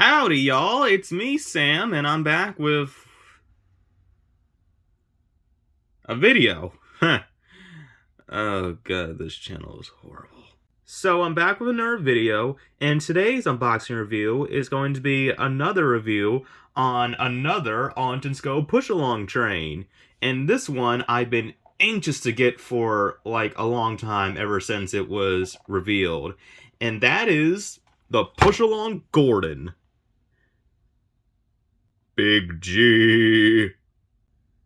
Howdy, y'all. It's me, Sam, and I'm back with a video. Oh, God, this channel is horrible. So, I'm back with another video, and today's unboxing review is going to be another review on another Outtakes push-along train. And this one I've been anxious to get for, like, a long time, ever since it was revealed. And that is the push-along Gordon. Big G.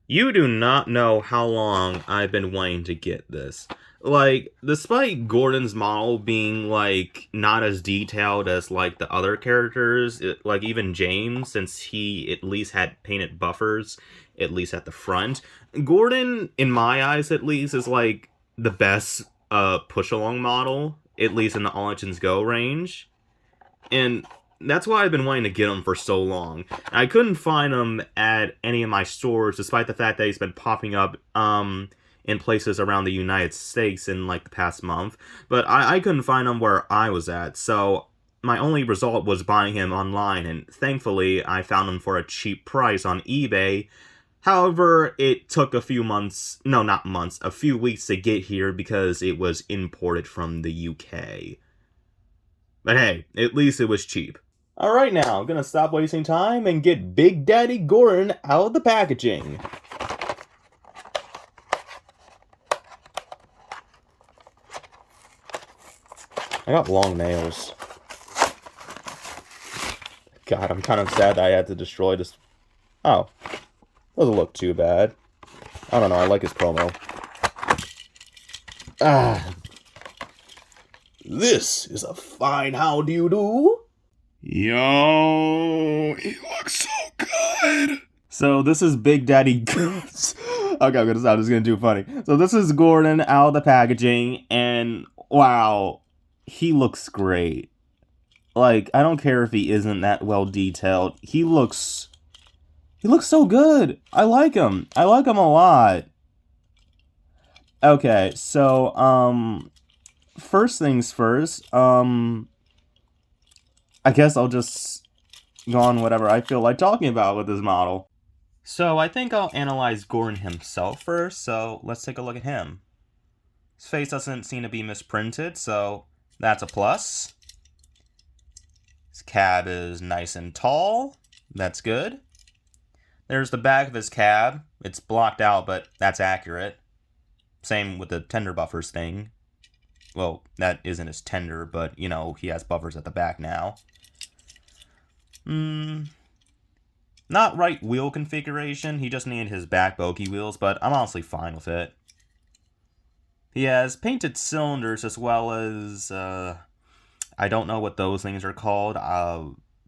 You do not know how long I've been wanting to get this. Like, despite Gordon's model being, like, not as detailed as, like, the other characters, like, even James, since he at least had painted buffers, at least at the front, Gordon, in my eyes at least, is, like, the best, push-along model, at least in the All Legends Go range. And that's why I've been wanting to get him for so long. I couldn't find him at any of my stores, despite the fact that he's been popping up in places around the United States in like the past month. But I couldn't find him where I was at, so my only result was buying him online, and thankfully I found him for a cheap price on eBay. However, it took a few months, no, not months, a few weeks to get here because it was imported from the UK. But hey, at least it was cheap. Alright now, I'm gonna stop wasting time and get Big Daddy Gordon out of the packaging. I got long nails. God, I'm kind of sad that I had to destroy this. Oh, doesn't look too bad. I don't know, I like his promo. This is a fine how do you do? Yo, he looks so good. So this is Big Daddy. Okay, I'm gonna stop. This is gonna do funny. So this is Gordon out of the packaging, and wow, he looks great. Like, I don't care if he isn't that well detailed. He looks so good. I like him. I like him a lot. Okay, so first things first. I guess I'll just go on whatever I feel like talking about with this model. So I think I'll analyze Gordon himself first, so let's take a look at him. His face doesn't seem to be misprinted, so that's a plus. His cab is nice and tall. That's good. There's the back of his cab. It's blocked out, but that's accurate. Same with the tender buffers thing. Well, that isn't his tender, but, you know, he has buffers at the back now. Not right wheel configuration. He just needed his back bogey wheels, but I'm honestly fine with it. He has painted cylinders as well as, I don't know what those things are called.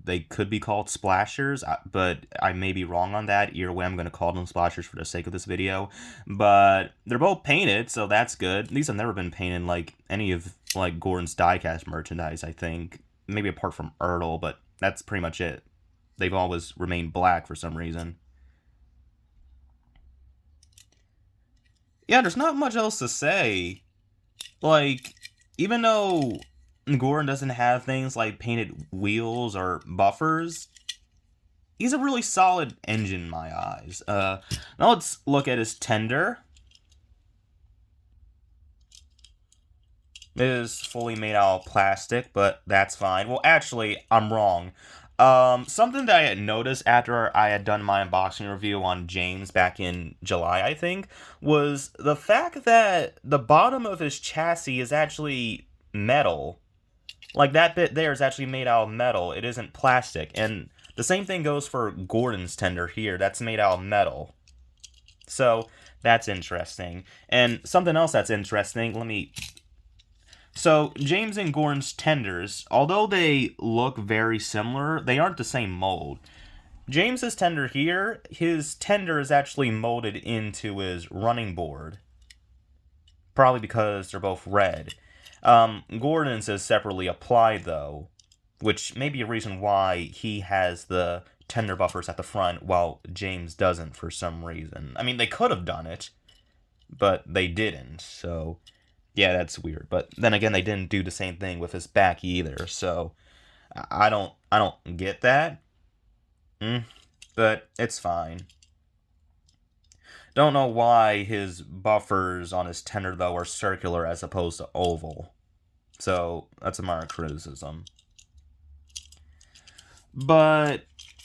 They could be called splashers, but I may be wrong on that. Either way, I'm going to call them splashers for the sake of this video. But they're both painted, so that's good. These have never been painted like any of like Gordon's diecast merchandise, I think. Maybe apart from Ertl, but that's pretty much it. They've always remained black for some reason. Yeah, there's not much else to say. Like, even though Gordon doesn't have things like painted wheels or buffers, he's a really solid engine in my eyes. Now let's look at his tender. It is fully made out of plastic, but that's fine. Well, actually, I'm wrong. Something that I had noticed after I had done my unboxing review on James back in July, I think, was the fact that the bottom of his chassis is actually metal. Like, that bit there is actually made out of metal. It isn't plastic. And the same thing goes for Gordon's tender here. That's made out of metal. So, that's interesting. And something else that's interesting, So, James and Gordon's tenders, although they look very similar, they aren't the same mold. James's tender here, his tender is actually molded into his running board. Probably because they're both red. Gordon's is separately applied, though, which may be a reason why he has the tender buffers at the front, while James doesn't for some reason. I mean, they could have done it, but they didn't, so yeah, that's weird. But then again, they didn't do the same thing with his back either, so I don't get that. But it's fine. Don't know why his buffers on his tender, though, are circular as opposed to oval. So, that's a minor criticism. But,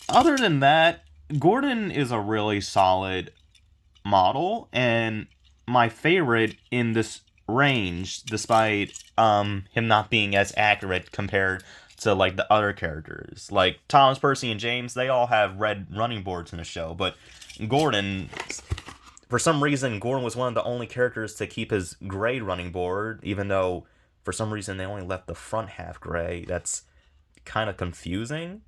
other than that, Gordon is a really solid model, and my favorite in this range, despite him not being as accurate compared to, like, the other characters. Like, Thomas, Percy, and James, they all have red running boards in the show, but Gordon, for some reason, Gordon was one of the only characters to keep his gray running board, even though, for some reason, they only left the front half gray. That's kind of confusing.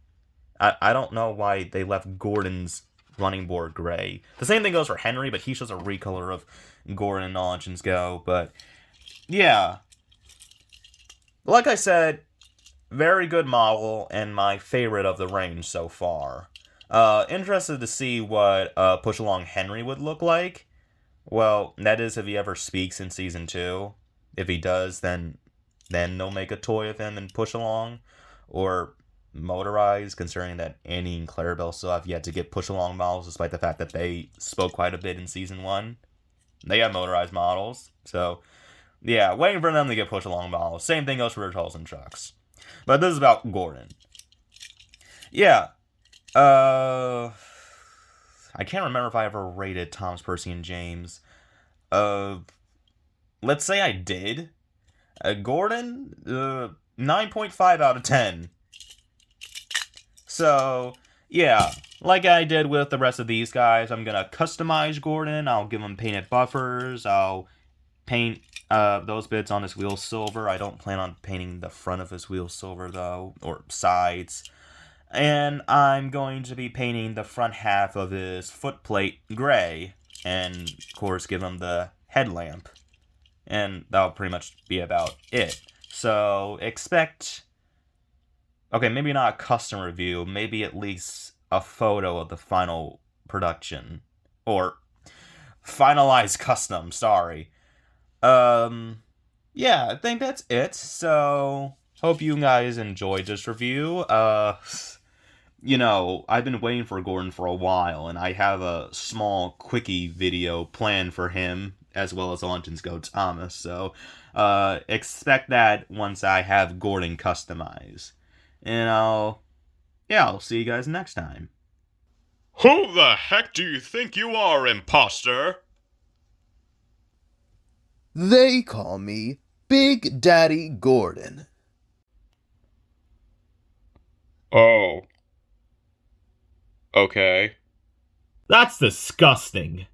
I don't know why they left Gordon's running board gray. The same thing goes for Henry, but he's just a recolor of Gordon and All Engines Go. But, yeah. Like I said, very good model, and my favorite of the range so far. Interested to see what Push Along Henry would look like. Well, that is if he ever speaks in Season 2. If he does, then they'll make a toy of him and Push Along. Or Motorized, considering that Annie and Clarabelle still have yet to get Push Along models, despite the fact that they spoke quite a bit in Season 1. They have motorized models. So, yeah, waiting for them to get Push Along models. Same thing goes for Turtles and Trucks. But this is about Gordon. Yeah. I can't remember if I ever rated Thomas, Percy, and James. Let's say I did. Gordon, 9.5 out of 10. So, yeah, like I did with the rest of these guys, I'm gonna customize Gordon. I'll give him painted buffers. I'll paint those bits on his wheel silver. I don't plan on painting the front of his wheel silver, though, or sides. And I'm going to be painting the front half of his footplate gray. And, of course, give him the headlamp. And that'll pretty much be about it. So, expect... Okay, maybe not a custom review. Maybe at least a photo of the final production. Or, finalized custom, sorry. Yeah, I think that's it. So, hope you guys enjoyed this review. You know, I've been waiting for Gordon for a while, and I have a small quickie video planned for him, as well as All Engines Go Thomas, so, expect that once I have Gordon customized. And I'll see you guys next time. Who the heck do you think you are, imposter? They call me Big Daddy Gordon. Oh. Okay. That's disgusting.